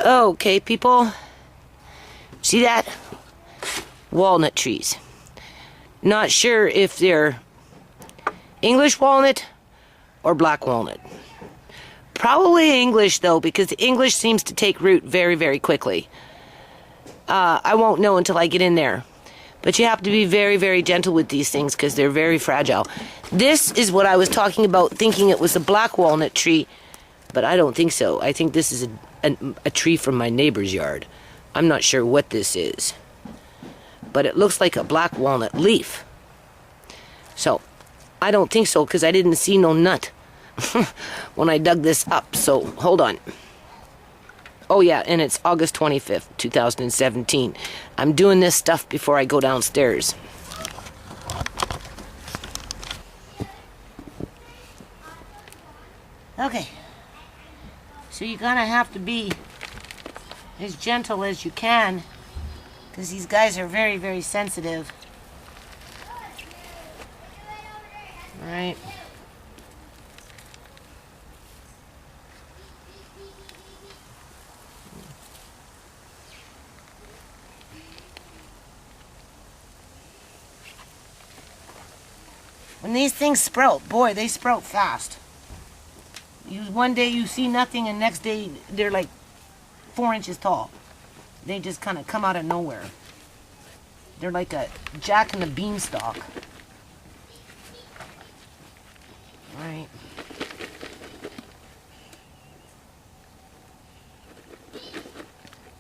Okay, people. See that? Walnut trees. Not sure if they're English walnut or black walnut. Probably English, though, because the English seems to take root very, very quickly. I won't know until I get in there. But you have to be very, very gentle with these things because they're very fragile. This is what I was talking about, thinking it was a black walnut tree. But I don't think so. I think this is a tree from my neighbor's yard. I'm not sure what this is. But it looks like a black walnut leaf. So, I don't think so because I didn't see no nut when I dug this up. So, hold on. Oh yeah, and it's August 25th, 2017. I'm doing this stuff before I go downstairs. Okay. So you're gonna have to be as gentle as you can, because these guys are very, very sensitive. All right. When these things sprout, boy, they sprout fast. One day you see nothing, and next day they're like 4 inches tall. They just kind of come out of nowhere. They're like a jack in the beanstalk. Right.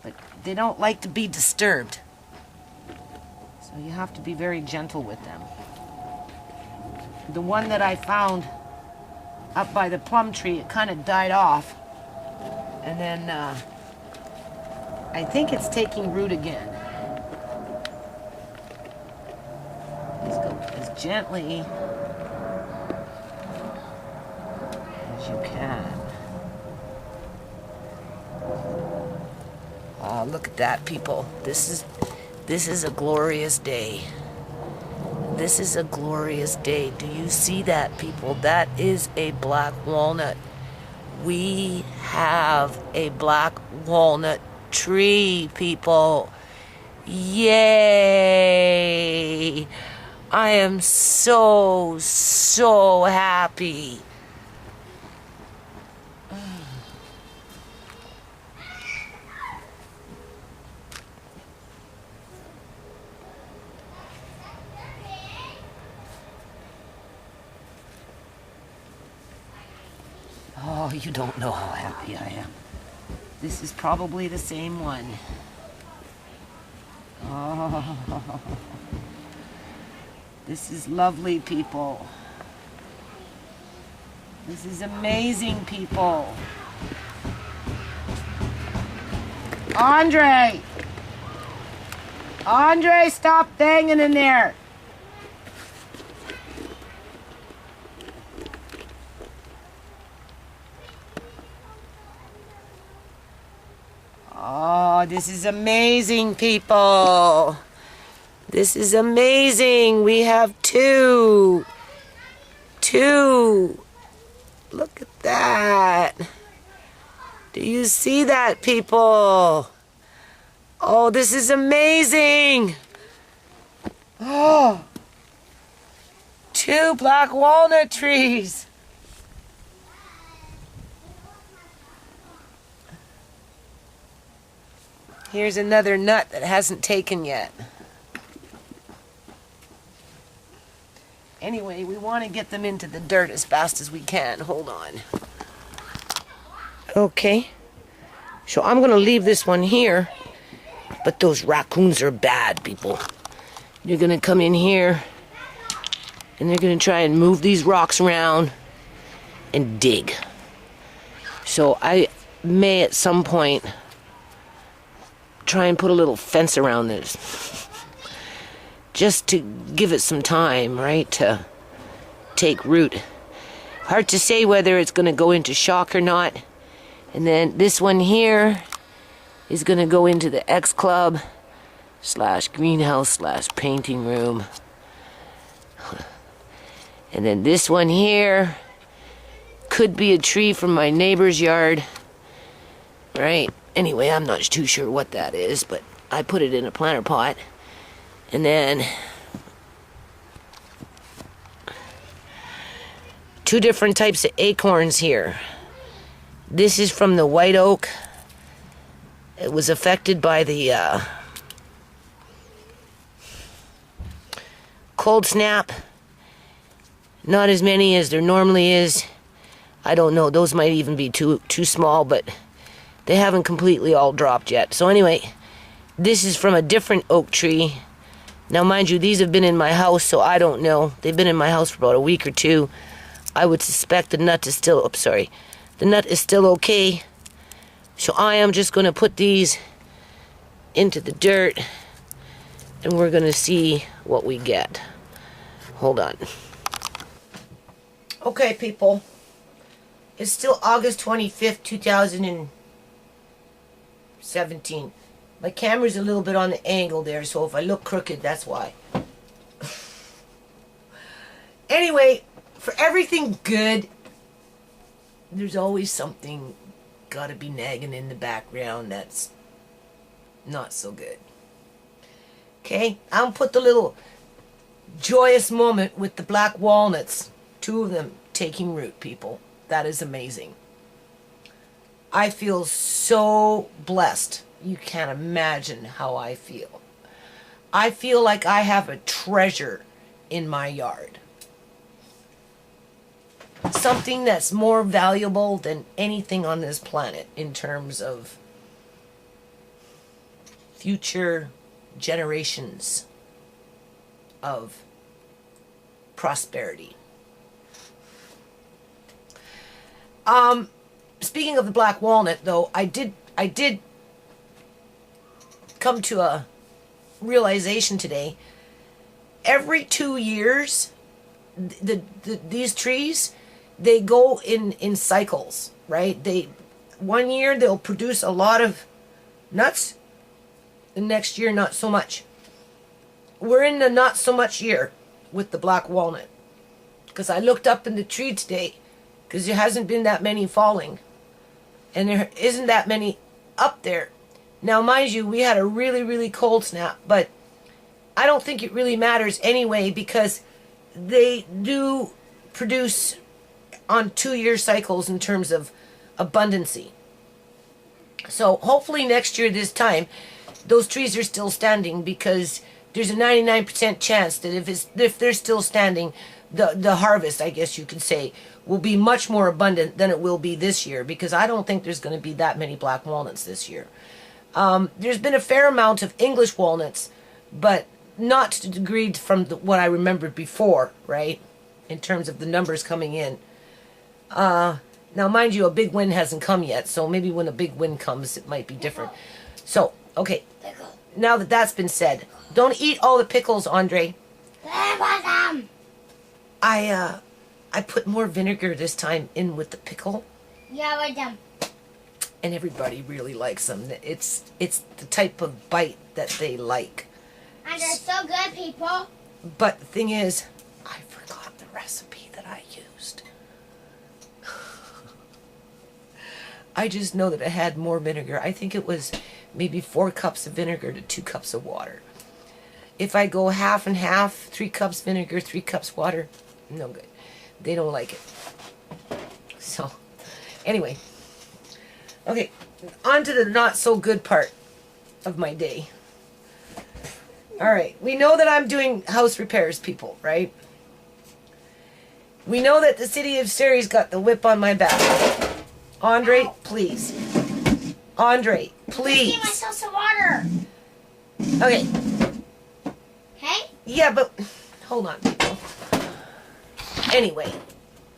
But they don't like to be disturbed. So you have to be very gentle with them. The one that I found up by the plum tree, it kind of died off. And then I think it's taking root again. Let's go as gently as you can. Oh, look at that, people. This is a glorious day. This is a glorious day. Do you see that, people? That is a black walnut. We have a black walnut tree, people. Yay! I am so, so happy. Oh, you don't know how happy I am. This is probably the same one. Oh, this is lovely, people. This is amazing, people. Andre! Andre, stop hanging in there! Oh, this is amazing, people. This is amazing. We have two. Look at that. Do you see that, people? Oh, this is amazing. Oh, 2 black walnut trees. Here's another nut that hasn't taken yet. Anyway, we want to get them into the dirt as fast as we can. Hold on. Okay. So I'm going to leave this one here. But those raccoons are bad, people. They're going to come in here. And they're going to try and move these rocks around. And dig. So I may at some point try and put a little fence around this, just to give it some time, right, to take root. Hard to say whether it's going to go into shock or not. And then this one here is going to go into the X Club / greenhouse / painting room. And then this one here could be a tree from my neighbor's yard. Right. Anyway, I'm not too sure what that is, but I put it in a planter pot. And then 2 different types of acorns here. This is from the white oak. It was affected by the cold snap. Not as many as there normally is. I don't know, those might even be too small, but they haven't completely all dropped yet. So anyway, this is from a different oak tree. Now mind you, these have been in my house, so I don't know. They've been in my house for about a week or 2. I would suspect the nut is still, the nut is still okay. So I am just going to put these into the dirt, and we're going to see what we get. Hold on. Okay, people. It's still August 25th, 2017. My camera's a little bit on the angle there, so if I look crooked, that's why. Anyway, for everything good, there's always something gotta be nagging in the background that's not so good. Okay, I'll put the little joyous moment with the black walnuts. 2 of them taking root, people. That is amazing. I feel so blessed. You can't imagine how I feel. I feel like I have a treasure in my yard. Something that's more valuable than anything on this planet in terms of future generations of prosperity. Speaking of the black walnut, though, I did come to a realization today. Every 2 years, these trees, they go in cycles, right? One year they'll produce a lot of nuts, the next year not so much. We're in the not so much year with the black walnut, because I looked up in the tree today, because there hasn't been that many falling, and there isn't that many up there. Now mind you, we had a really cold snap, but I don't think it really matters anyway, because they do produce on 2-year cycles in terms of abundancy. So hopefully next year this time those trees are still standing, because there's a 99% chance that if they're still standing, the harvest, I guess you could say, will be much more abundant than it will be this year, because I don't think there's going to be that many black walnuts this year. There's been a fair amount of English walnuts, but not to the degree from what I remembered before, right? In terms of the numbers coming in. Now, mind you, a big wind hasn't come yet, so maybe when a big wind comes, it might be different. So, okay, now that that's been said, don't eat all the pickles, Andre. I put more vinegar this time in with the pickle. Yeah, with them. And everybody really likes them. It's the type of bite that they like. And they're so good, people. But the thing is, I forgot the recipe that I used. I just know that it had more vinegar. I think it was maybe 4 cups of vinegar to 2 cups of water. If I go half and half, 3 cups vinegar, 3 cups water, no good. They don't like it. So, anyway. Okay, on to the not so good part of my day. Alright, we know that I'm doing house repairs, people, right? We know that the city of Surrey's got the whip on my back. Andre, please. Andre, please. Give myself some water. Okay. Okay? Yeah, but hold on, people. Anyway,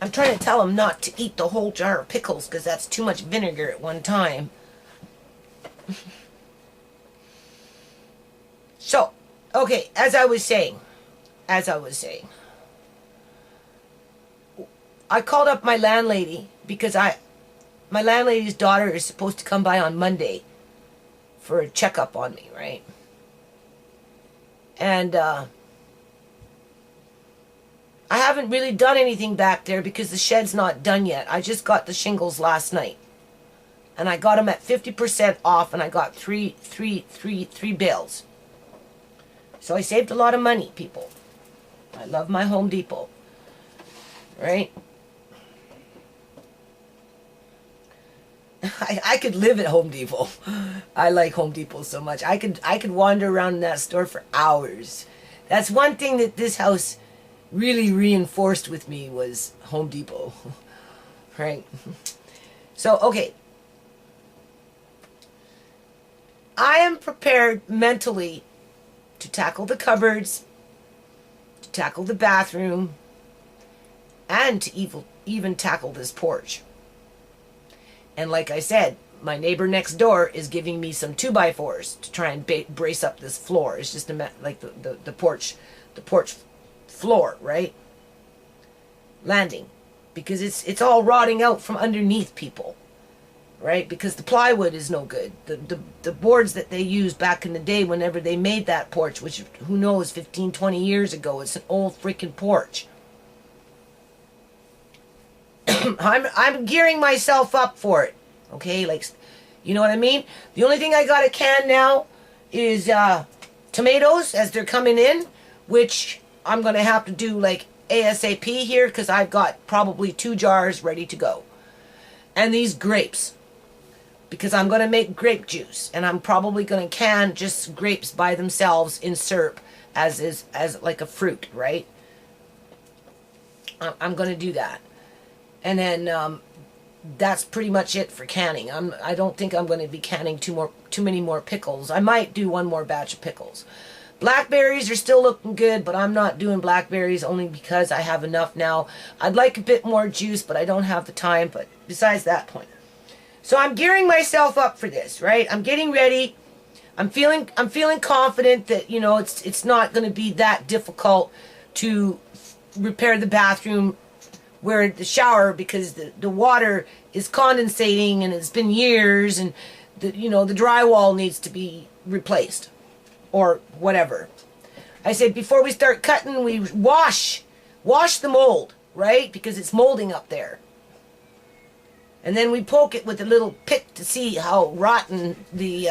I'm trying to tell him not to eat the whole jar of pickles, because that's too much vinegar at one time. So, okay, as I was saying, I called up my landlady, because my landlady's daughter is supposed to come by on Monday for a checkup on me, right? And, I haven't really done anything back there because the shed's not done yet. I just got the shingles last night. and I got them at 50% off, and I got three bills. So I saved a lot of money, people. I love my Home Depot, right? I could live at Home Depot. I like Home Depot so much. I could wander around in that store for hours. That's one thing that this house really reinforced with me was Home Depot. Right? So, okay. I am prepared mentally to tackle the cupboards, to tackle the bathroom, and to even tackle this porch. And like I said, my neighbor next door is giving me some 2x4s to try and brace up this floor. It's just like the porch floor, right? Landing. Because it's all rotting out from underneath, people. Right? Because the plywood is no good. The boards that they used back in the day whenever they made that porch, which who knows, 15, 20 years ago, it's an old freaking porch. I'm gearing myself up for it. Okay? Like, you know what I mean? The only thing I got a can now is tomatoes as they're coming in, which I'm going to have to do like ASAP here because I've got probably 2 jars ready to go. And these grapes, because I'm going to make grape juice, and I'm probably going to can just grapes by themselves in syrup as like a fruit, right? I'm going to do that. And then that's pretty much it for canning. I don't think I'm going to be canning too many more pickles. I might do one more batch of pickles. Blackberries are still looking good, but I'm not doing blackberries only because I have enough now. I'd like a bit more juice, but I don't have the time. But besides that point, so I'm gearing myself up for this, right? I'm getting ready. I'm feeling confident that, you know, it's not going to be that difficult to repair the bathroom where the shower, because the water is condensating and it's been years, and the drywall needs to be replaced or whatever. I said before we start cutting, we wash the mold, right? Because it's molding up there. And then we poke it with a little pick to see how rotten the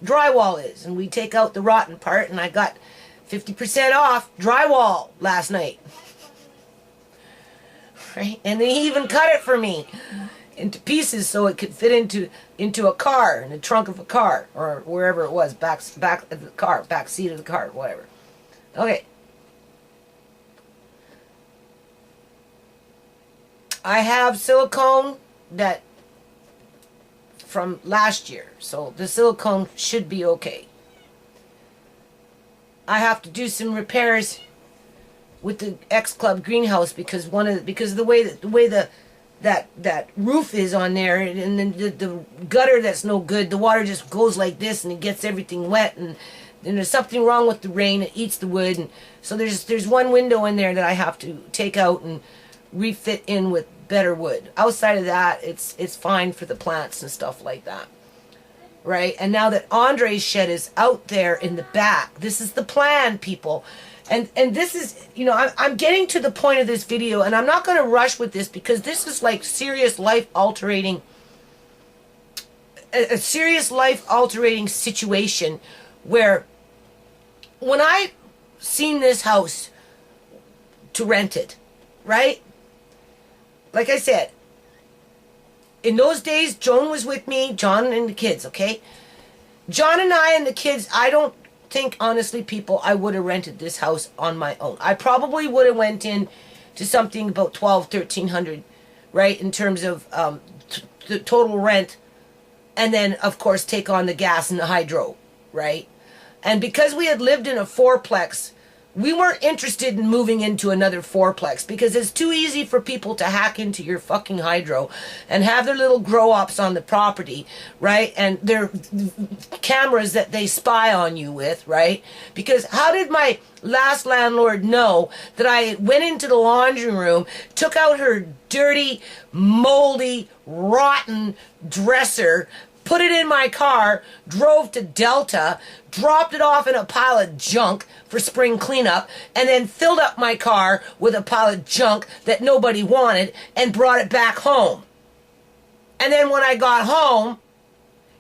drywall is. And we take out the rotten part, and I got 50% off drywall last night. Right? And they even cut it for me into pieces so it could fit into a car, in the trunk of a car, or wherever it was, back of the car, back seat of the car, whatever. Okay. I have silicone that from last year, so the silicone should be okay. I have to do some repairs with the X Club greenhouse because of the way that roof is on there, and then the gutter that's no good. The water just goes like this and it gets everything wet, and there's something wrong with the rain. It eats the wood, and so there's one window in there that I have to take out and refit in with better wood. Outside of that, it's fine for the plants and stuff like that. Right? And now that Andre's shed is out there in the back, this is the plan, people. And this is, you know, I'm getting to the point of this video, and I'm not going to rush with this because this is like serious life-altering, a serious life-altering situation where when I seen this house to rent it, right? Like I said, in those days, Joan was with me, John and the kids, okay? John and I and the kids, I don't think, honestly, people, I would have rented this house on my own. I probably would have went in to something about $1,200-1,300, right, in terms of the total rent, and then, of course, take on the gas and the hydro, right? And because we had lived in a fourplex, we weren't interested in moving into another fourplex because it's too easy for people to hack into your fucking hydro and have their little grow-ups on the property, right? And their cameras that they spy on you with, right? Because how did my last landlord know that I went into the laundry room, took out her dirty, moldy, rotten dresser, put it in my car, drove to Delta, dropped it off in a pile of junk for spring cleanup, and then filled up my car with a pile of junk that nobody wanted and brought it back home? And then when I got home,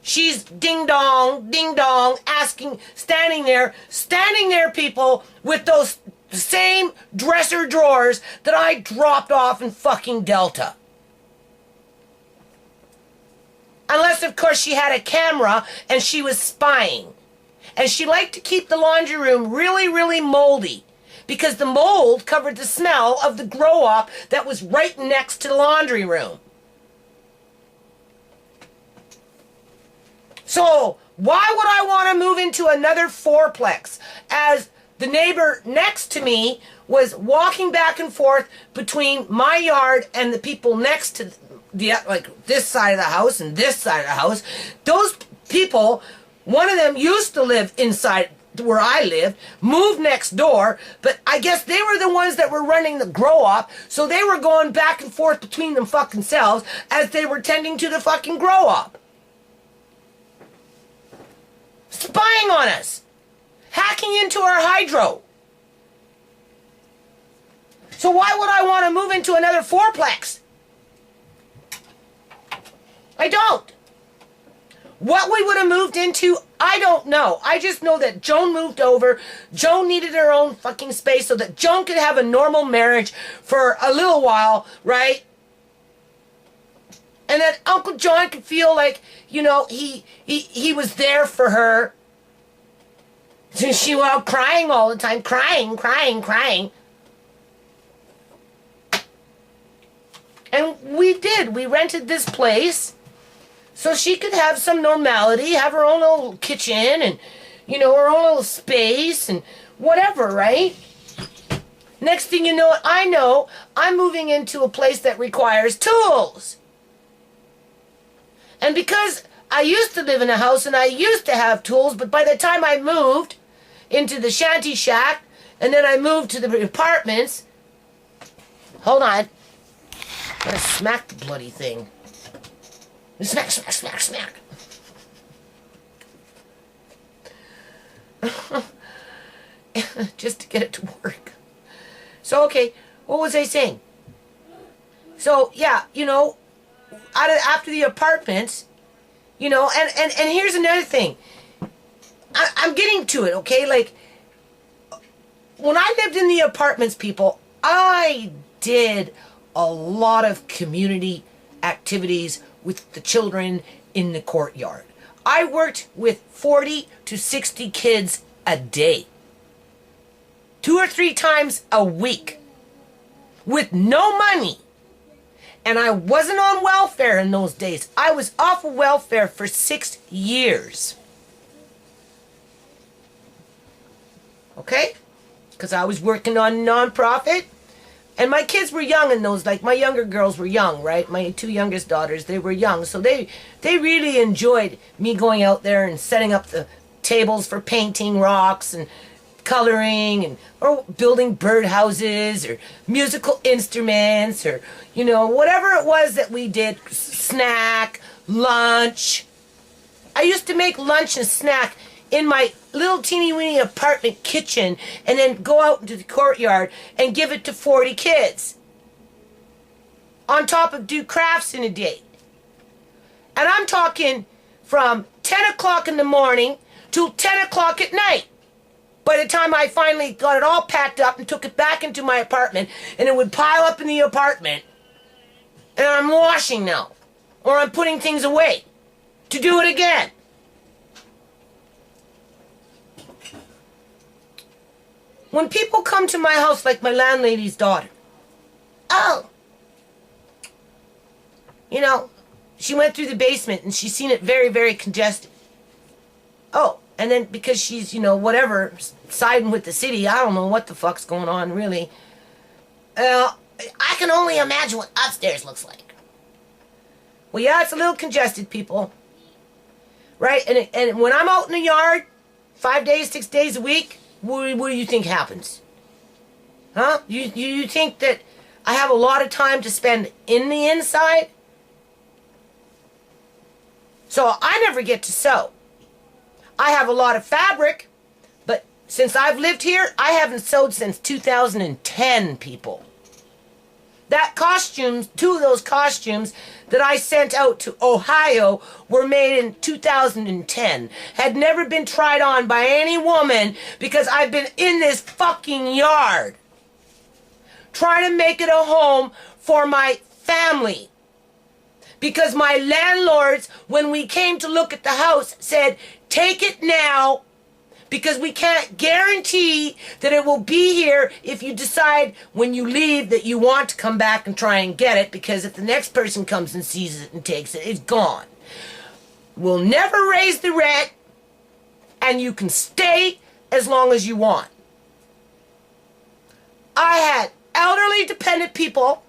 she's ding dong, standing there, people, with those same dresser drawers that I dropped off in fucking Delta. Unless, of course, she had a camera and she was spying. And she liked to keep the laundry room really, really moldy, because the mold covered the smell of the grow-up that was right next to the laundry room. So, why would I want to move into another fourplex, as the neighbor next to me was walking back and forth between my yard and the people next to the, like, this side of the house and this side of the house? Those people, one of them used to live inside where I lived, moved next door, but I guess they were the ones that were running the grow-up, so they were going back and forth between them fucking selves as they were tending to the fucking grow-up. Spying on us. Hacking into our hydro. So why would I want to move into another fourplex? I don't. What we would have moved into, I don't know. I just know that Joan moved over. Joan needed her own fucking space so that Joan could have a normal marriage for a little while, right? And that Uncle John could feel like, you know, he was there for her. So she was out crying all the time, crying. And we did. We rented this place so she could have some normality, have her own little kitchen and, you know, her own little space and whatever, right? Next thing you know, I'm moving into a place that requires tools. And because I used to live in a house and I used to have tools, but by the time I moved into the shanty shack and then I moved to the apartments, hold on, gotta smack the bloody thing. Smack. Just to get it to work. So, okay, what was I saying? So, yeah, you know, after the apartments, you know, and here's another thing. I'm getting to it, okay? Like, when I lived in the apartments, people, I did a lot of community activities with the children in the courtyard. I worked with 40 to 60 kids a day. 2 or 3 times a week. With no money. And I wasn't on welfare in those days. I was off of welfare for 6 years. Okay? Because I was working on a nonprofit. And my kids were young in those, like my younger girls were young, right? My 2 youngest daughters, they were young. So they really enjoyed me going out there and setting up the tables for painting rocks and coloring and or building birdhouses or musical instruments or, you know, whatever it was that we did, snack, lunch. I used to make lunch and snack in my little teeny weeny apartment kitchen and then go out into the courtyard and give it to 40 kids. On top of do crafts in a day. And I'm talking from 10 o'clock in the morning till 10 o'clock at night. By the time I finally got it all packed up and took it back into my apartment, and it would pile up in the apartment, and I'm washing now. Or I'm putting things away to do it again. When people come to my house, like my landlady's daughter, oh, you know, she went through the basement and she's seen it very, very congested. Oh, and then because she's, you know, whatever, siding with the city, I don't know what the fuck's going on, really. I can only imagine what upstairs looks like. Well, yeah, it's a little congested, people. Right? And when I'm out in the yard, 5 days, 6 days a week, what do you think happens? Huh? You think that I have a lot of time to spend in the inside? So I never get to sew. I have a lot of fabric, but since I've lived here, I haven't sewed since 2010, people. That costumes, two of those costumes that I sent out to Ohio were made in 2010. Had never been tried on by any woman because I've been in this fucking yard trying to make it a home for my family. Because my landlords, when we came to look at the house, said, take it now, because we can't guarantee that it will be here if you decide when you leave that you want to come back and try and get it, because if the next person comes and sees it and takes it, it's gone. We'll never raise the rent, and you can stay as long as you want. I had elderly dependent people,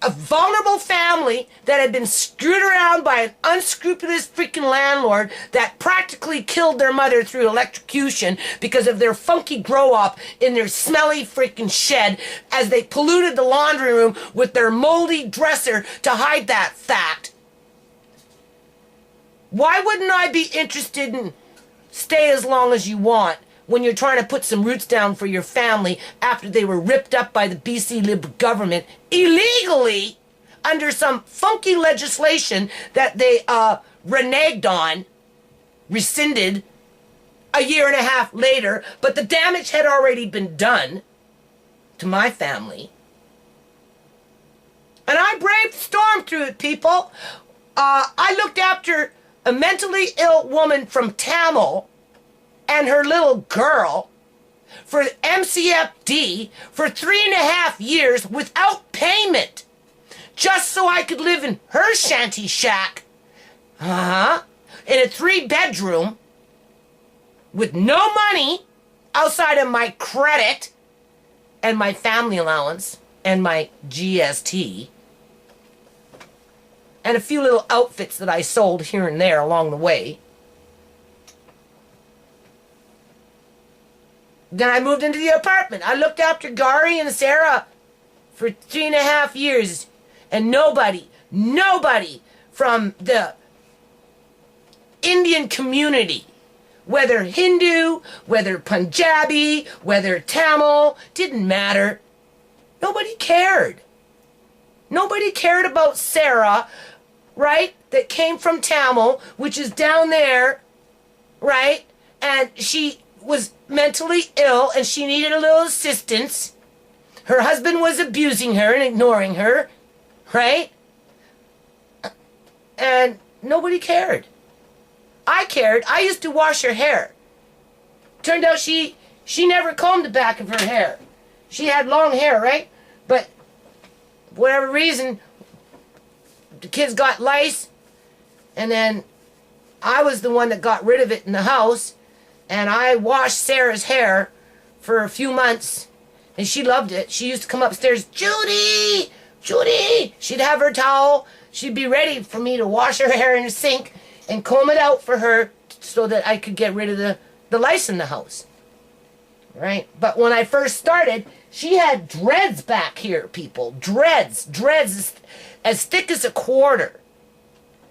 a vulnerable family that had been screwed around by an unscrupulous freaking landlord that practically killed their mother through electrocution because of their funky grow-up in their smelly freaking shed as they polluted the laundry room with their moldy dresser to hide that fact. Why wouldn't I be interested in stay as long as you want when you're trying to put some roots down for your family after they were ripped up by the BC Liberal government illegally under some funky legislation that they reneged on, rescinded a year and a half later, but the damage had already been done to my family. And I braved the storm through it, people. I looked after a mentally ill woman from Tamil and her little girl for MCFD for 3.5 years without payment, just so I could live in her shanty shack, in a 3-bedroom, with no money outside of my credit and my family allowance and my GST, and a few little outfits that I sold here and there along the way. Then I moved into the apartment. I looked after Gary and Sarah for 3.5 years. And nobody from the Indian community, whether Hindu, whether Punjabi, whether Tamil, didn't matter. Nobody cared. Nobody cared about Sarah, right? That came from Tamil, which is down there, right? And she was mentally ill and she needed a little assistance. Her husband was abusing her and ignoring her, right? And nobody cared. I cared. I used to wash her hair. Turned out she never combed the back of her hair. She had long hair, right? But for whatever reason, the kids got lice, and then I was the one that got rid of it in the house. And I washed Sarah's hair for a few months, and she loved it. She used to come upstairs, Judy! Judy! She'd have her towel. She'd be ready for me to wash her hair in the sink and comb it out for her so that I could get rid of the lice in the house. Right? But when I first started, she had dreads back here, people. Dreads as thick as a quarter.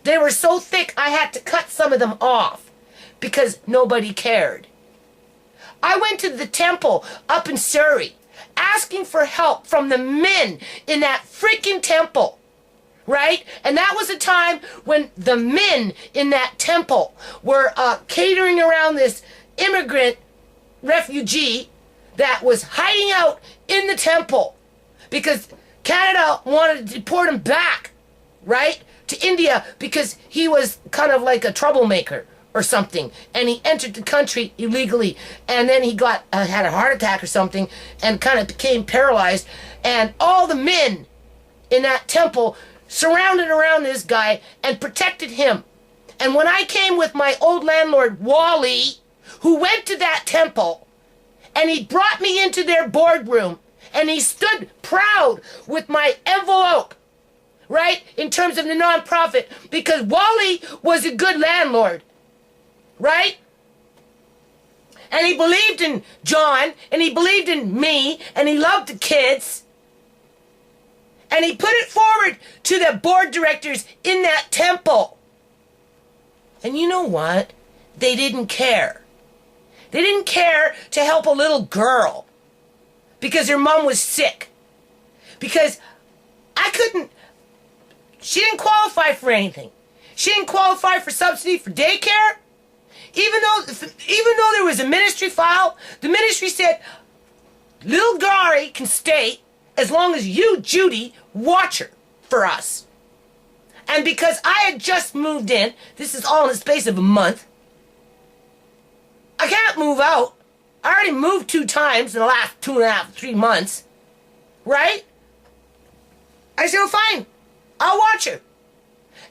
They were so thick I had to cut some of them off, because nobody cared. I went to the temple up in Surrey asking for help from the men in that freaking temple, right? And that was a time when the men in that temple were catering around this immigrant refugee that was hiding out in the temple because Canada wanted to deport him back, right, to India because he was kind of like a troublemaker or something, and he entered the country illegally, and then he got had a heart attack or something and kind of became paralyzed, and all the men in that temple surrounded around this guy and protected him. And when I came with my old landlord Wally, who went to that temple, and he brought me into their boardroom, and he stood proud with my envelope, right, in terms of the nonprofit, because Wally was a good landlord, right? And he believed in John, and he believed in me, and he loved the kids. And he put it forward to the board directors in that temple. And you know what? They didn't care. They didn't care to help a little girl because her mom was sick. Because I couldn't, she didn't qualify for anything. She didn't qualify for subsidy for daycare. Even though there was a ministry file, the ministry said, little Gary can stay as long as you, Judy, watch her for us. And because I had just moved in, this is all in the space of a month, I can't move out. I already moved 2 times in the last 2.5, 3 months. Right? I said, well, fine. I'll watch her.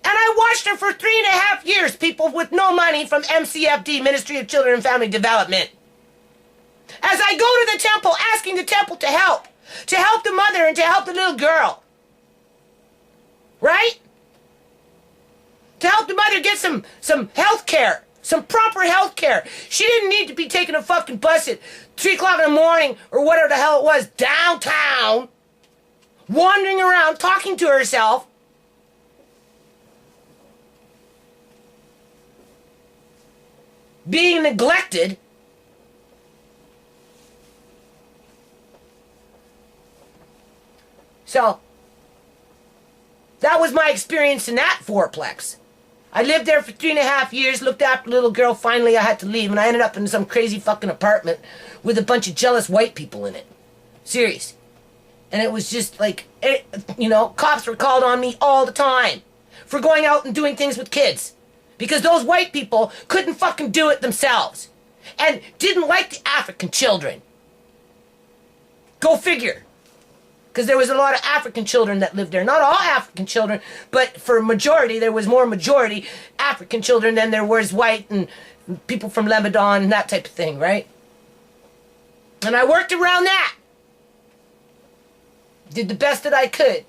And I watched her for 3.5 years, people, with no money from MCFD, Ministry of Children and Family Development. As I go to the temple, asking the temple to help the mother and to help the little girl. Right? To help the mother get some health care, some proper health care. She didn't need to be taking a fucking bus at 3 o'clock in the morning or whatever the hell it was, downtown, wandering around, talking to herself. Being neglected. So, that was my experience in that fourplex. I lived there for 3.5 years, looked after the little girl. Finally, I had to leave, and I ended up in some crazy fucking apartment with a bunch of jealous white people in it. Serious. And it was just like, cops were called on me all the time for going out and doing things with kids. Because those white people couldn't fucking do it themselves. And didn't like the African children. Go figure. Because there was a lot of African children that lived there. Not all African children, but for a majority, there was more majority African children than there was white and people from Lebanon and that type of thing, right? And I worked around that. Did the best that I could.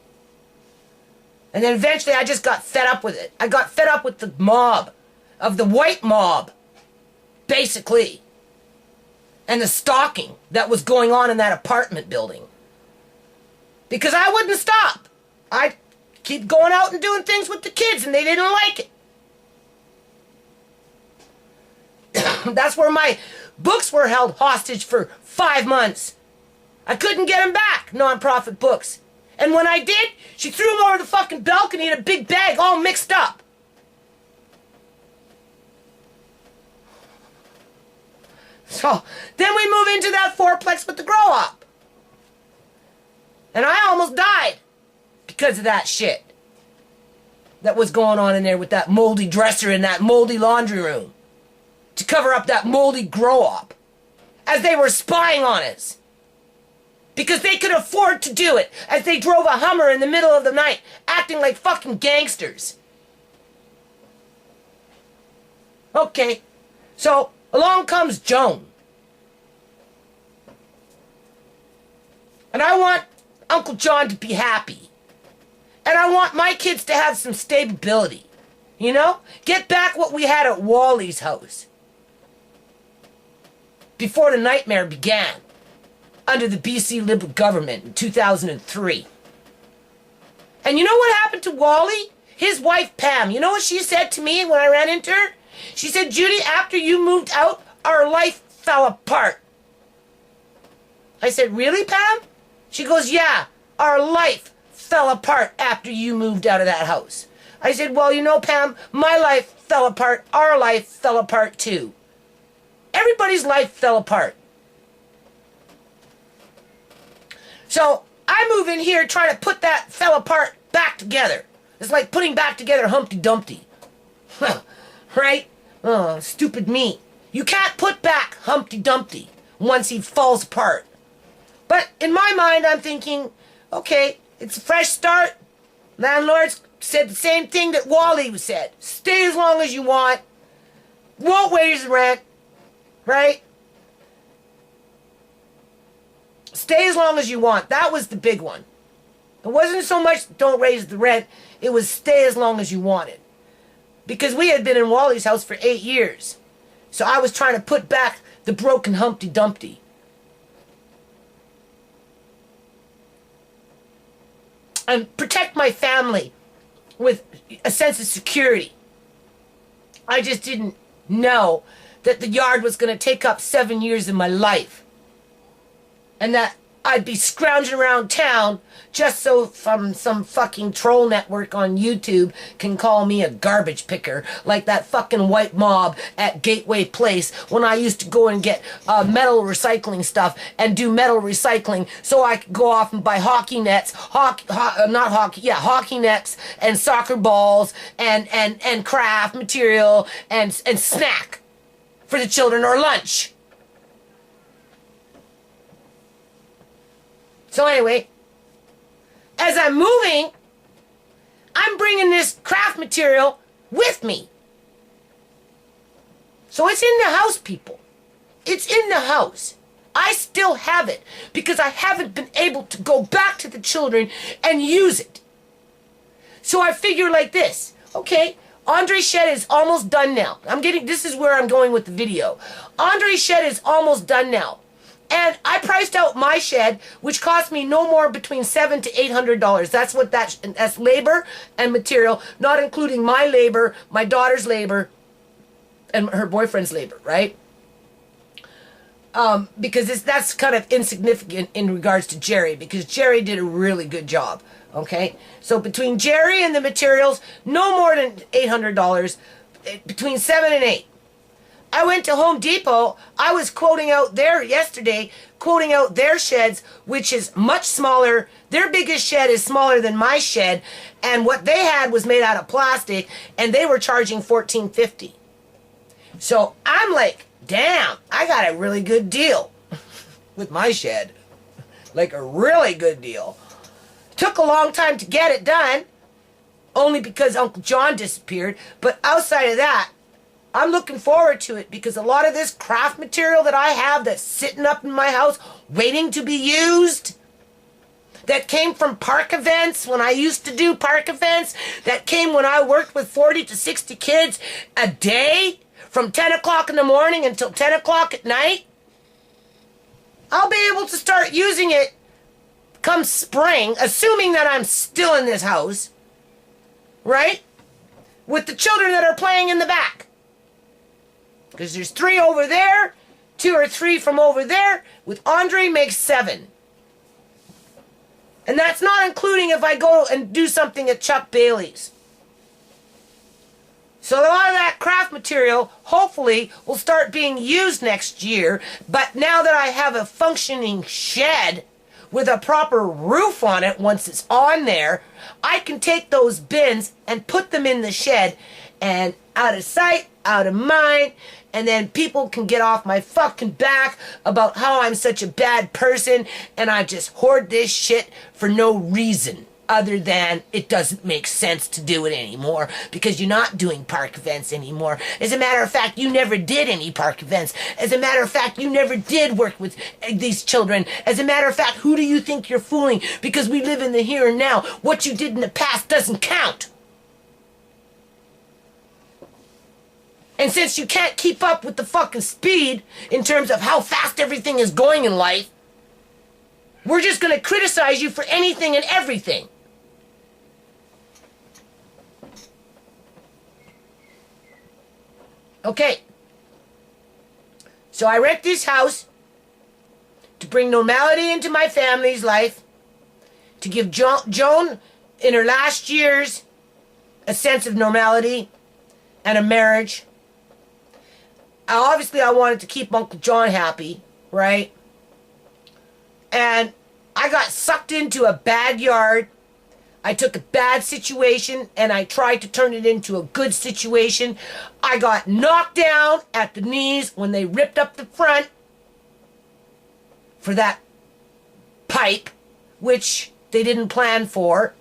And then eventually I just got fed up with it. I got fed up with the mob, of the white mob, basically. And the stalking that was going on in that apartment building. Because I wouldn't stop. I'd keep going out and doing things with the kids and they didn't like it. That's where my books were held hostage for 5 months. I couldn't get them back, non-profit books. And when I did, she threw them over the fucking balcony in a big bag all mixed up. So, then we move into that fourplex with the grow-up. And I almost died because of that shit that was going on in there with that moldy dresser in that moldy laundry room to cover up that moldy grow-up as they were spying on us. Because they could afford to do it as they drove a Hummer in the middle of the night acting like fucking gangsters. Okay, so along comes Joan. And I want Uncle John to be happy. And I want my kids to have some stability. You know? Get back what we had at Wally's house. Before the nightmare began. Under the BC Liberal government in 2003. And you know what happened to Wally? His wife, Pam. You know what she said to me when I ran into her? She said, Judy, after you moved out, our life fell apart. I said, really, Pam? She goes, yeah, our life fell apart after you moved out of that house. I said, well, you know, Pam, my life fell apart. Our life fell apart, too. Everybody's life fell apart. So, I move in here trying to put that fell apart back together. It's like putting back together Humpty Dumpty. Right? Oh, stupid me. You can't put back Humpty Dumpty once he falls apart. But in my mind, I'm thinking, okay, it's a fresh start. Landlords said the same thing that Wally said. Stay as long as you want. Won't raise the rent. Right? Stay as long as you want. That was the big one. It wasn't so much don't raise the rent. It was stay as long as you wanted. Because we had been in Wally's house for 8 years. So I was trying to put back the broken Humpty Dumpty. And protect my family with a sense of security. I just didn't know that the yard was going to take up 7 years of my life. And that I'd be scrounging around town just so some fucking troll network on YouTube can call me a garbage picker, like that fucking white mob at Gateway Place when I used to go and get metal recycling stuff and do metal recycling so I could go off and buy hockey nets, hockey nets and soccer balls and craft material and snack for the children or lunch. So anyway, as I'm moving, I'm bringing this craft material with me. So it's in the house, people. It's in the house. I still have it because I haven't been able to go back to the children and use it. So I figure like this. Okay, Andre's shed is almost done now. This is where I'm going with the video. Andre's shed is almost done now. And I priced out my shed, which cost me no more between $700 to $800. That's labor and material, not including my labor, my daughter's labor, and her boyfriend's labor, right? Because that's kind of insignificant in regards to Jerry, because Jerry did a really good job. Okay, so between Jerry and the materials, no more than $800, between $7 and $8. I went to Home Depot. I was quoting out their sheds, which is much smaller. Their biggest shed is smaller than my shed, and what they had was made out of plastic, and they were charging $14.50. So I'm like, damn, I got a really good deal with my shed. Like a really good deal. Took a long time to get it done, only because Uncle John disappeared, but outside of that, I'm looking forward to it because a lot of this craft material that I have that's sitting up in my house waiting to be used, that came from park events when I used to do park events, that came when I worked with 40 to 60 kids a day from 10 o'clock in the morning until 10 o'clock at night. I'll be able to start using it come spring, assuming that I'm still in this house, right? With the children that are playing in the back. Because there's 3 over there, 2 or 3 from over there, with Andre makes 7. And that's not including if I go and do something at Chuck Bailey's. So a lot of that craft material, hopefully, will start being used next year. But now that I have a functioning shed with a proper roof on it, once it's on there, I can take those bins and put them in the shed, and out of sight, out of mind, and then people can get off my fucking back about how I'm such a bad person and I just hoard this shit for no reason other than it doesn't make sense to do it anymore because you're not doing park events anymore. As a matter of fact, you never did any park events. As a matter of fact, you never did work with these children. As a matter of fact, who do you think you're fooling? Because we live in the here and now. What you did in the past doesn't count. And since you can't keep up with the fucking speed in terms of how fast everything is going in life, we're just going to criticize you for anything and everything. Okay. So I rent this house to bring normality into my family's life, to give Joan in her last years a sense of normality and a marriage. Obviously, I wanted to keep Uncle John happy, right? And I got sucked into a bad yard. I took a bad situation and I tried to turn it into a good situation. I got knocked down at the knees when they ripped up the front for that pipe, which they didn't plan for.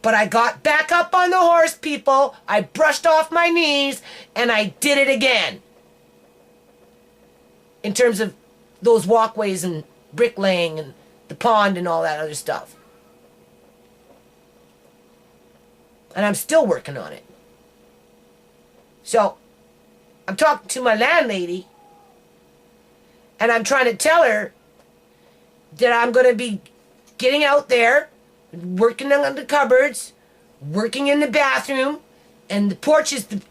But I got back up on the horse, people. I brushed off my knees and I did it again. In terms of those walkways and bricklaying and the pond and all that other stuff. And I'm still working on it. So, I'm talking to my landlady, and I'm trying to tell her that I'm going to be getting out there, working on the cupboards, working in the bathroom, and the porch is the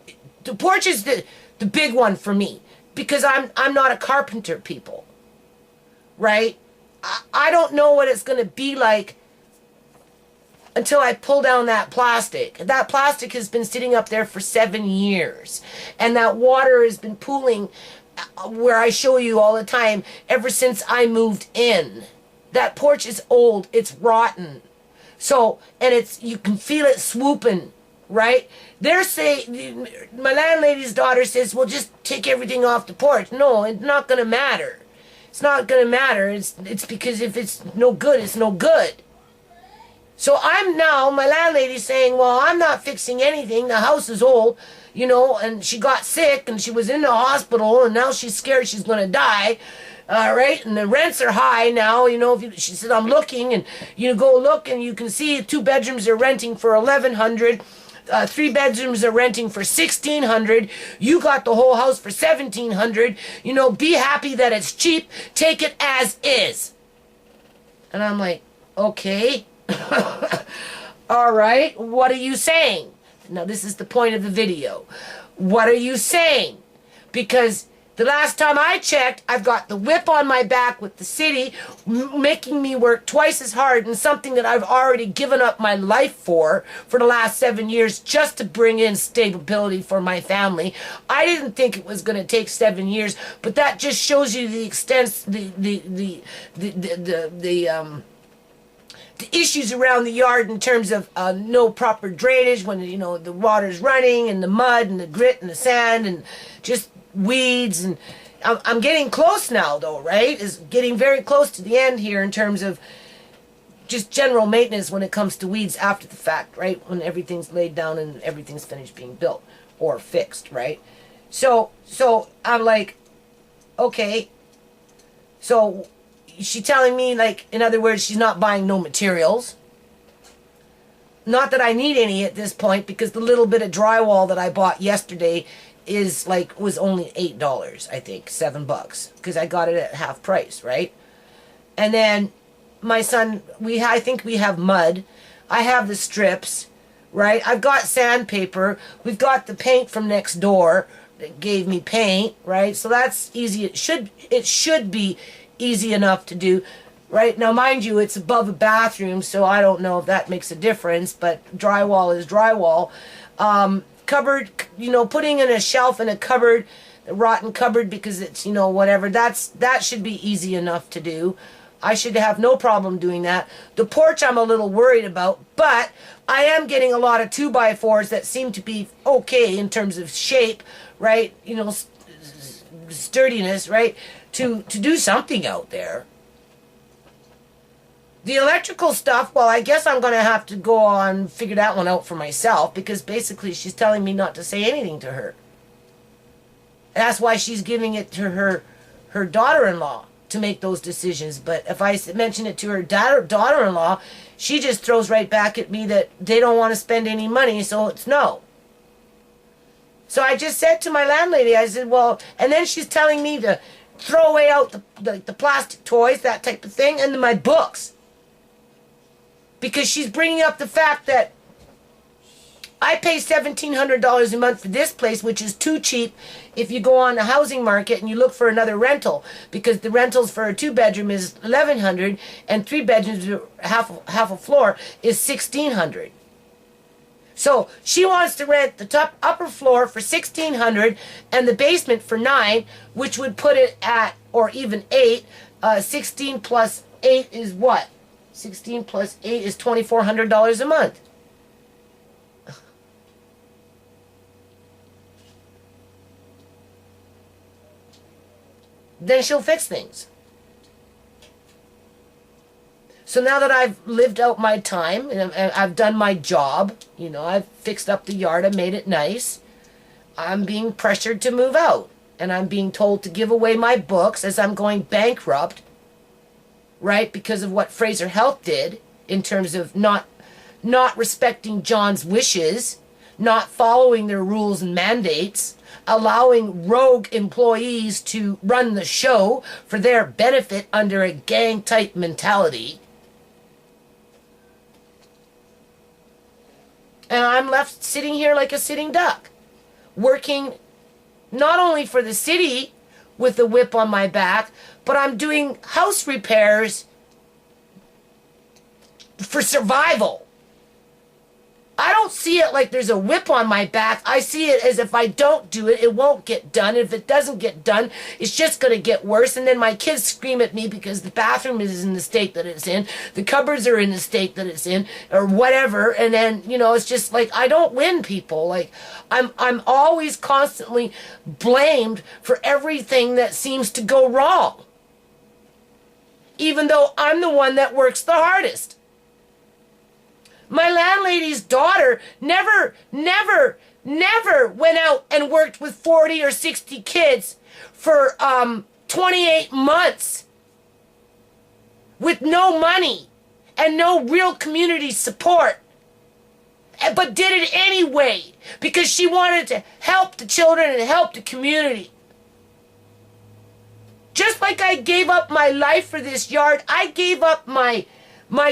big one for me. Because I'm not a carpenter, people, right? I don't know what it's going to be like until I pull down that plastic. That plastic has been sitting up there for 7 years. And that water has been pooling where I show you all the time ever since I moved in. That porch is old. It's rotten. So, and you can feel it swooping, right? They're saying, my landlady's daughter says, well, just take everything off the porch. No, it's not going to matter. It's not going to matter. It's because if it's no good, it's no good. So my landlady's saying, well, I'm not fixing anything. The house is old, and she got sick and she was in the hospital and now she's scared she's going to die. Right? And the rents are high now, she said, I'm looking, and you go look and you can see 2 bedrooms are renting for $1,100. 3 bedrooms are renting for $1,600. You got the whole house for $1,700. Be happy that it's cheap. Take it as is. And I'm like, okay. All right. What are you saying? Now, this is the point of the video. What are you saying? Because the last time I checked, I've got the whip on my back with the city making me work twice as hard in something that I've already given up my life for the last 7 years just to bring in stability for my family. I didn't think it was going to take 7 years, but that just shows you the extent, the issues around the yard in terms of no proper drainage when the water's running and the mud and the grit and the sand and just weeds. And I'm getting close now though, right? Is getting very close to the end here in terms of just general maintenance when it comes to weeds after the fact, right? When everything's laid down and everything's finished being built or fixed, right? So I'm like, okay, so she's telling me, like, in other words, she's not buying no materials. Not that I need any at this point, because the little bit of drywall that I bought yesterday was only $8, I think, $7, because I got it at half price, right? And then my son, I think we have mud. I have the strips, right? I've got sandpaper. We've got the paint from next door that gave me paint, right? So that's easy. It should be easy enough to do, right? Now, mind you, it's above a bathroom, so I don't know if that makes a difference, but drywall is drywall. Cupboard, putting in a shelf in a cupboard, a rotten cupboard, because it's, whatever, that should be easy enough to do. I should have no problem doing that. The porch I'm a little worried about, but I am getting a lot of 2x4s that seem to be okay in terms of shape, right? Sturdiness, right? To do something out there. The electrical stuff, well, I guess I'm going to have to go on figure that one out for myself, because basically she's telling me not to say anything to her. That's why she's giving it to her daughter-in-law to make those decisions. But if I mention it to her daughter-in-law, she just throws right back at me that they don't want to spend any money, so it's no. So I just said to my landlady, I said, well, and then she's telling me to throw away out the plastic toys, that type of thing, and my books. Because she's bringing up the fact that I pay $1,700 a month for this place, which is too cheap if you go on the housing market and you look for another rental, because the rentals for a 2-bedroom is $1,100 and 3 bedrooms, half a floor, is $1,600. So she wants to rent the upper floor for $1,600 and the basement for $9, which would put it at, or even $8. 16 plus 8 is what? 16 plus 8 is $2,400 a month. Then she'll fix things. So now that I've lived out my time and I've done my job, I've fixed up the yard, I made it nice, I'm being pressured to move out. And I'm being told to give away my books as I'm going bankrupt, right? Because of what Fraser Health did in terms of not respecting John's wishes, not following their rules and mandates, allowing rogue employees to run the show for their benefit under a gang-type mentality. And I'm left sitting here like a sitting duck, working not only for the city with the whip on my back, but I'm doing house repairs for survival. I don't see it like there's a whip on my back. I see it as if I don't do it, it won't get done. If it doesn't get done, it's just going to get worse. And then my kids scream at me because the bathroom is in the state that it's in. The cupboards are in the state that it's in, or whatever. And then, you know, it's just like, I don't win, people. Like, I'm always constantly blamed for everything that seems to go wrong. Even though I'm the one that works the hardest. My landlady's daughter never went out and worked with 40 or 60 kids for 28 months with no money and no real community support, but did it anyway because she wanted to help the children and help the community. Just like I gave up my life for this yard, I gave up my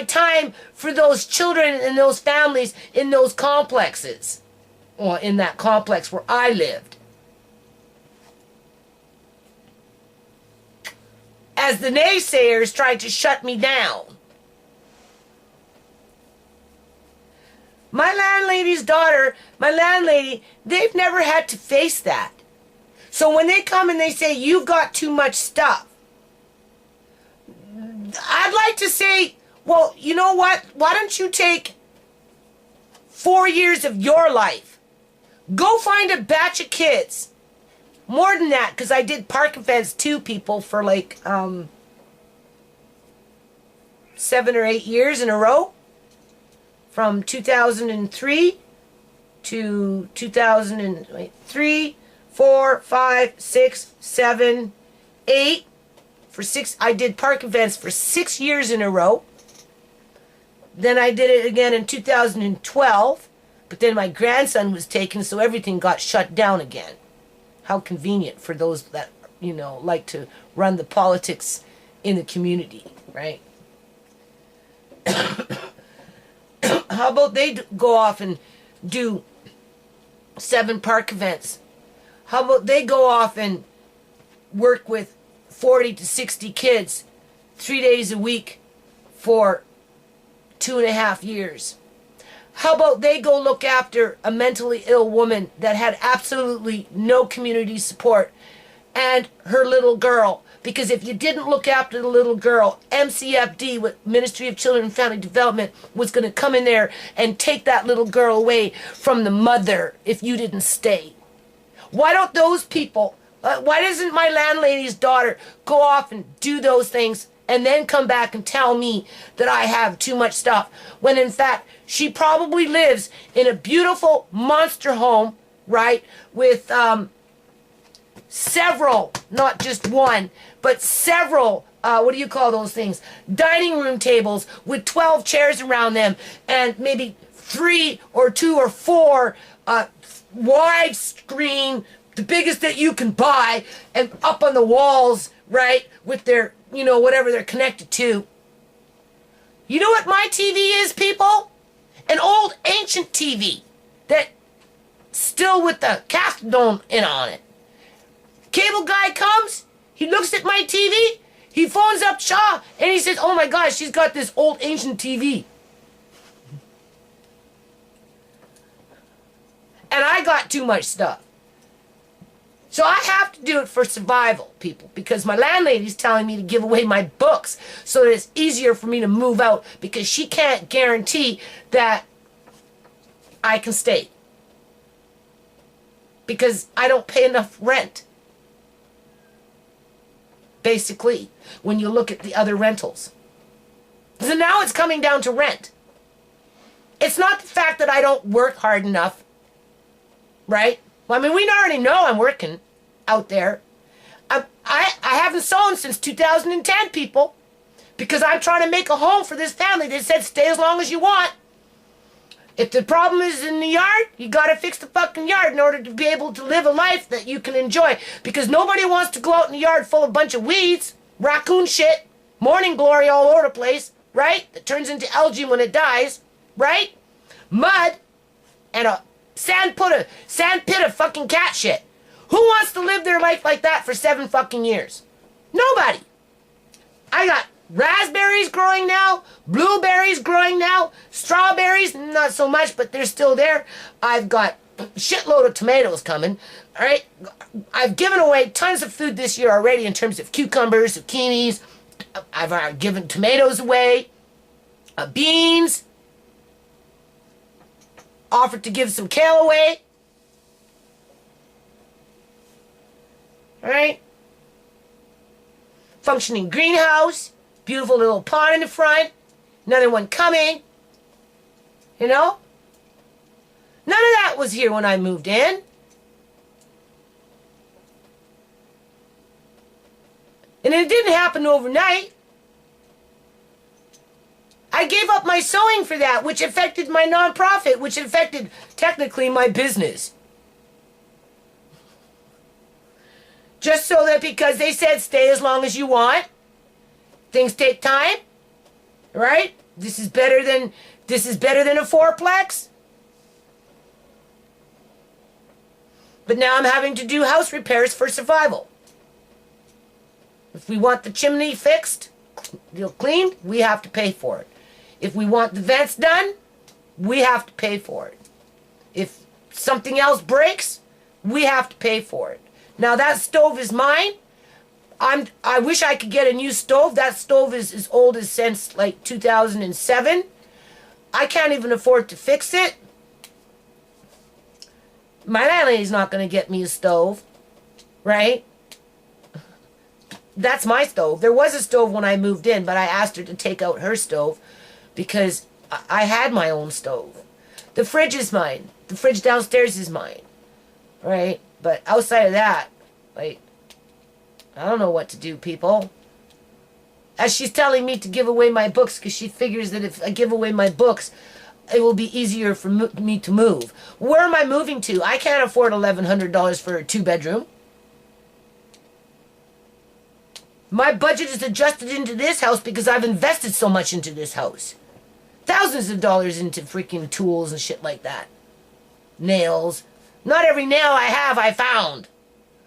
time for those children and those families in those complexes. Or in that complex where I lived. As the naysayers tried to shut me down. My landlady's daughter, my landlady, they've never had to face that. So when they come and they say, you've got too much stuff, I'd like to say, well, you know what? Why don't you take 4 years of your life? Go find a batch of kids. More than that, because I did park events too, people, for like 7 or 8 years in a row. From 2003 to 2003, 4, 5, 6, 7, 8. I did park events for 6 years in a row. Then I did it again in 2012, but then my grandson was taken, so everything got shut down again. How convenient for those that, you know, like to run the politics in the community, right? How about they go off and do 7 park events? How about they go off and work with 40 to 60 kids 3 days a week for 2.5 years? How about they go look after a mentally ill woman that had absolutely no community support and her little girl? Because if you didn't look after the little girl, MCFD, with Ministry of Children and Family Development, was going to come in there and take that little girl away from the mother if you didn't stay. Why don't those people, why doesn't my landlady's daughter go off and do those things and then come back and tell me that I have too much stuff, when in fact she probably lives in a beautiful monster home, right, with several, not just one, but several, what do you call those things, dining room tables with 12 chairs around them, and maybe 3 or 2 or 4 widescreen, the biggest that you can buy, and up on the walls, right, with their, you know, whatever they're connected to. You know what my TV is, people? An old ancient TV that still with the cathode in on it. Cable guy comes, he looks at my TV, he phones up Shaw, and he says, oh my gosh, she's got this old ancient TV. And I got too much stuff. So I have to do it for survival, people, because my landlady's telling me to give away my books so that it's easier for me to move out, because she can't guarantee that I can stay. Because I don't pay enough rent. Basically, when you look at the other rentals. So now it's coming down to rent. It's not the fact that I don't work hard enough, right? Well, I mean, we already know I'm working out there. I haven't sown since 2010, people, because I'm trying to make a home for this family. They said stay as long as you want. If the problem is in the yard, you gotta fix the fucking yard in order to be able to live a life that you can enjoy. Because nobody wants to go out in the yard full of a bunch of weeds, raccoon shit, morning glory all over the place, right? That turns into algae when it dies, right? Mud, and a sand pit of fucking cat shit. Who wants to live their life like that for 7 fucking years? Nobody. I got raspberries growing now, blueberries growing now, strawberries, not so much, but they're still there. I've got a shitload of tomatoes coming, all right? I've given away tons of food this year already in terms of cucumbers, zucchinis. I've given tomatoes away, beans, offered to give some kale away. All right? Functioning greenhouse, beautiful little pond in the front, another one coming. You know? None of that was here when I moved in. And it didn't happen overnight. I gave up my sewing for that, which affected my nonprofit, which affected, technically, my business. Just so that because they said stay as long as you want. Things take time. Right? This is better than a fourplex. But now I'm having to do house repairs for survival. If we want the chimney fixed, cleaned, we have to pay for it. If we want the vents done, we have to pay for it. If something else breaks, we have to pay for it. Now that stove is mine. I wish I could get a new stove. That stove is as old as since like 2007. I can't even afford to fix it. My landlady's not going to get me a stove, right? That's my stove. There was a stove when I moved in, but I asked her to take out her stove because I had my own stove. The fridge is mine. The fridge downstairs is mine, right? But outside of that, like, I don't know what to do, people. As she's telling me to give away my books because she figures that if I give away my books, it will be easier for me to move. Where am I moving to? I can't afford $1,100 for a 2-bedroom. My budget is adjusted into this house because I've invested so much into this house. Thousands of dollars into freaking tools and shit like that. Nails. Not every nail I have I found.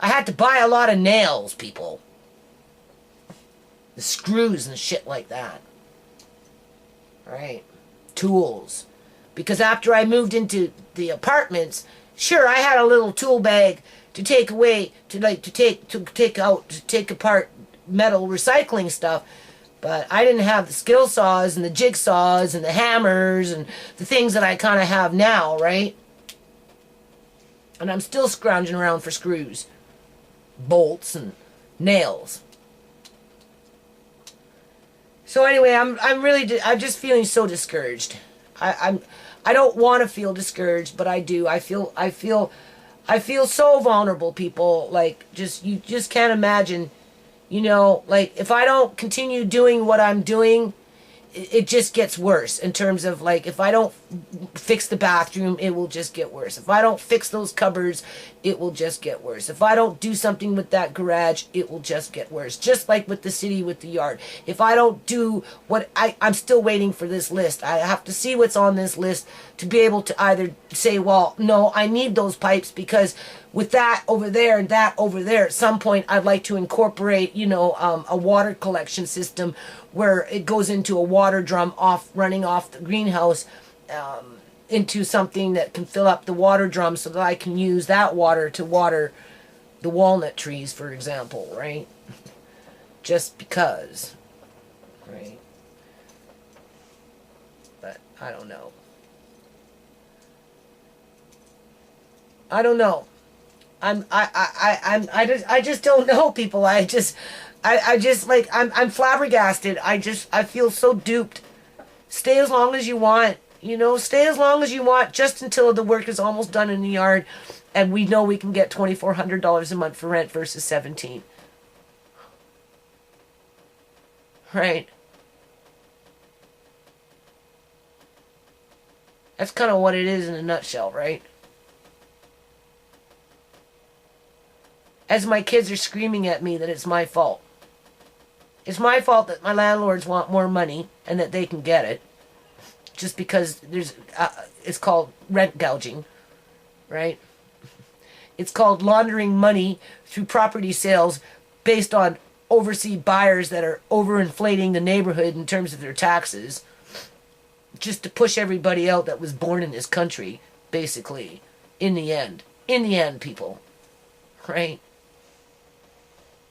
I had to buy a lot of nails, people. The screws and shit like that. Right? Tools. Because after I moved into the apartments, sure, I had a little tool bag to take away, to take apart metal recycling stuff, but I didn't have the skill saws and the jigsaws and the hammers and the things that I kind of have now, right? And I'm still scrounging around for screws, bolts, and nails. So anyway, I'm just feeling so discouraged. I don't want to feel discouraged, but I do. I feel so vulnerable, people. Like, you just can't imagine. You know, like, if I don't continue doing what I'm doing, it just gets worse in terms of, like, if I don't fix the bathroom, it will just get worse. If I don't fix those cupboards, it will just get worse. If I don't do something with that garage, it will just get worse. Just like with the city, with the yard. If I don't do what I'm still waiting for this list. I have to see what's on this list to be able to either say, well, no, I need those pipes because with that over there and that over there, at some point I'd like to incorporate, a water collection system where it goes into a water drum running off the greenhouse into something that can fill up the water drum so that I can use that water to water the walnut trees, for example, right? Just because, right? But I don't know. I just don't know, people. I'm flabbergasted. I feel so duped. Stay as long as you want. Stay as long as you want, just until the work is almost done in the yard, and we know we can get $2,400 a month for rent versus $17. Right? That's kind of what it is in a nutshell, right? As my kids are screaming at me that it's my fault. It's my fault that my landlords want more money and that they can get it. Just because it's called rent gouging, right? It's called laundering money through property sales based on oversee buyers that are overinflating the neighborhood in terms of their taxes, just to push everybody out that was born in this country, basically, in the end, people, right?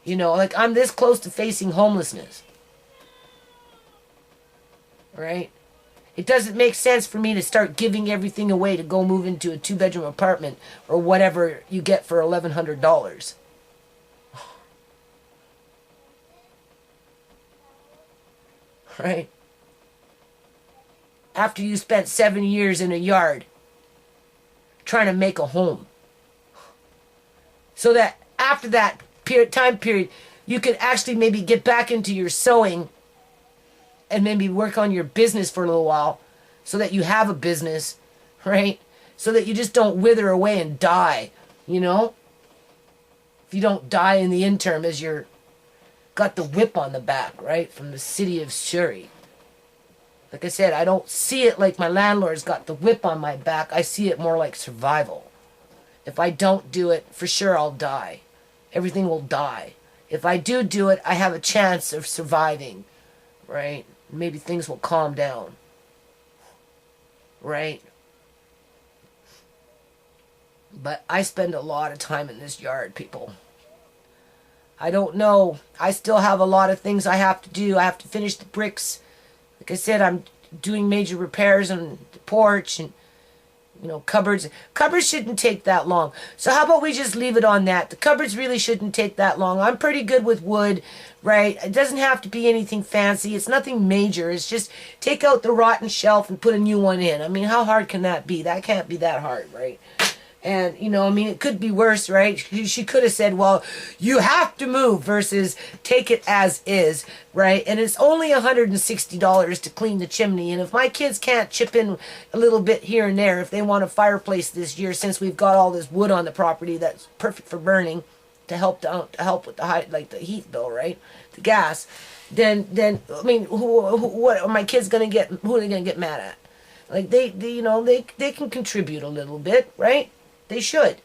You know, like, I'm this close to facing homelessness, right? It doesn't make sense for me to start giving everything away to go move into a 2-bedroom apartment or whatever you get for $1,100. Right? After you spent 7 years in a yard trying to make a home. So that after that time period, you could actually maybe get back into your sewing and maybe work on your business for a little while so that you have a business, right? So that you just don't wither away and die, you know? If you don't die in the interim as you're got the whip on the back, right? From the city of Surrey. Like I said, I don't see it like my landlord's got the whip on my back. I see it more like survival. If I don't do it, for sure I'll die. Everything will die. If I do it, I have a chance of surviving, right? Maybe things will calm down, right? But I spend a lot of time in this yard, people. I don't know. I still have a lot of things I have to do. I have to finish the bricks. Like I said, I'm doing major repairs on the porch and, you know, cupboards. Cupboards shouldn't take that long. So how about we just leave it on that? The cupboards really shouldn't take that long. I'm pretty good with wood, right? It doesn't have to be anything fancy. It's nothing major. It's just take out the rotten shelf and put a new one in. I mean, how hard can that be? That can't be that hard, right? And, you know, I mean, it could be worse, right? She could have said, well, you have to move versus take it as is, right? And it's only $160 to clean the chimney. And if my kids can't chip in a little bit here and there, if they want a fireplace this year, since we've got all this wood on the property that's perfect for burning to help with the heat bill, right? The gas. Then I mean, what are my kids going to get? Who are they going to get mad at? Like they you know, they can contribute a little bit, right? They should.